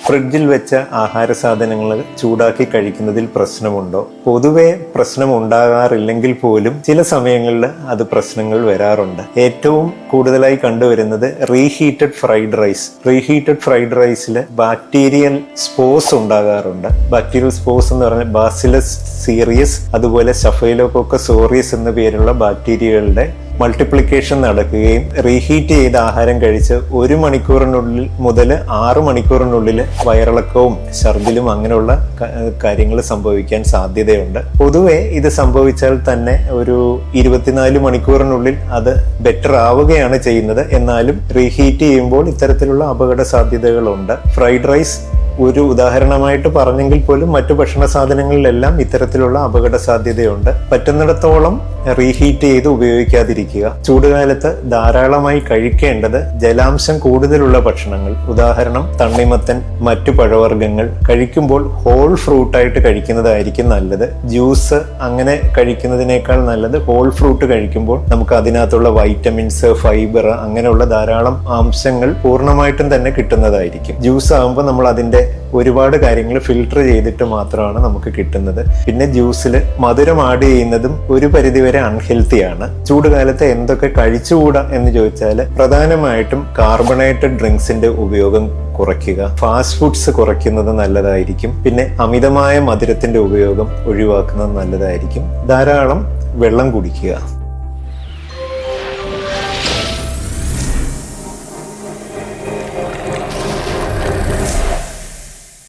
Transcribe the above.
ഫ്രിഡ്ജിൽ വെച്ച ആഹാര സാധനങ്ങൾ ചൂടാക്കി കഴിക്കുന്നതിൽ പ്രശ്നമുണ്ടോ? പൊതുവെ പ്രശ്നം ഉണ്ടാകാറില്ലെങ്കിൽ പോലും ചില സമയങ്ങളിൽ അത് പ്രശ്നങ്ങൾ വരാറുണ്ട്. ഏറ്റവും കൂടുതലായി കണ്ടുവരുന്നത് reheated fried rice. Reheated fried റൈസിൽ ബാക്ടീരിയൽ സ്പോസ് ഉണ്ടാകാറുണ്ട്. ബാക്ടീരിയൽ സ്പോസ് എന്ന് പറഞ്ഞാൽ ബാസിലസ് സീറിയസ് അതുപോലെ സ്റ്റഫൈലോകോക്കസ് ഓറിയസ് എന്ന പേരുള്ള ബാക്ടീരിയകളുടെ മൾട്ടിപ്ലിക്കേഷൻ നടക്കുകയും റീഹീറ്റ് ചെയ്ത ആഹാരം കഴിച്ച് 1 മണിക്കൂറിനുള്ളിൽ മുതൽ 6 മണിക്കൂറിനുള്ളിൽ വയറിളക്കവും ഛർദിലും അങ്ങനെയുള്ള കാര്യങ്ങൾ സംഭവിക്കാൻ സാധ്യതയുണ്ട്. പൊതുവെ ഇത് സംഭവിച്ചാൽ തന്നെ ഒരു 24 മണിക്കൂറിനുള്ളിൽ അത് ബെറ്റർ ആവുകയാണ് ചെയ്യുന്നത്. എന്നാലും റീഹീറ്റ് ചെയ്യുമ്പോൾ ഇത്തരത്തിലുള്ള അപകട സാധ്യതകളുണ്ട്. ഫ്രൈഡ് റൈസ് ഒരു ഉദാഹരണമായിട്ട് പറഞ്ഞെങ്കിൽ പോലും മറ്റു ഭക്ഷണ സാധനങ്ങളിലെല്ലാം ഇത്തരത്തിലുള്ള അപകട സാധ്യതയുണ്ട്. പറ്റുന്നിടത്തോളം റീഹീറ്റ് ചെയ്ത് ഉപയോഗിക്കാതിരിക്കുക. ചൂടുകാലത്ത് ധാരാളമായി കഴിക്കേണ്ടത് ജലാംശം കൂടുതലുള്ള ഭക്ഷണങ്ങൾ, ഉദാഹരണം തണ്ണിമത്തൻ, മറ്റു പഴവർഗ്ഗങ്ങൾ കഴിക്കുമ്പോൾ ഹോൾ ഫ്രൂട്ടായിട്ട് കഴിക്കുന്നതായിരിക്കും നല്ലത്. ജ്യൂസ് അങ്ങനെ കഴിക്കുന്നതിനേക്കാൾ നല്ലത് ഹോൾ ഫ്രൂട്ട് കഴിക്കുമ്പോൾ നമുക്ക് അതിനകത്തുള്ള വൈറ്റമിൻസ്, ഫൈബർ അങ്ങനെയുള്ള ധാരാളം അംശങ്ങൾ പൂർണ്ണമായിട്ടും തന്നെ കിട്ടുന്നതായിരിക്കും. ജ്യൂസ് ആകുമ്പോൾ നമ്മൾ അതിന്റെ ഒരുപാട് കാര്യങ്ങൾ ഫിൽട്ടർ ചെയ്തിട്ട് മാത്രമാണ് നമുക്ക് കിട്ടുന്നത്. പിന്നെ ജ്യൂസിൽ മധുരം ആഡ് ചെയ്യുന്നതും ഒരു പരിധിവരെ അൺഹെൽത്തിയാണ്. ചൂടുകാലത്ത് എന്തൊക്കെ കഴിച്ചുകൂടാ എന്ന് ചോദിച്ചാൽ പ്രധാനമായിട്ടും കാർബണേറ്റഡ് ഡ്രിങ്ക്സിന്റെ ഉപയോഗം കുറയ്ക്കുക, ഫാസ്റ്റ് ഫുഡ്സ് കുറയ്ക്കുന്നത് നല്ലതായിരിക്കും. പിന്നെ അമിതമായ മധുരത്തിന്റെ ഉപയോഗം ഒഴിവാക്കുന്നത് നല്ലതായിരിക്കും. ധാരാളം വെള്ളം കുടിക്കുക.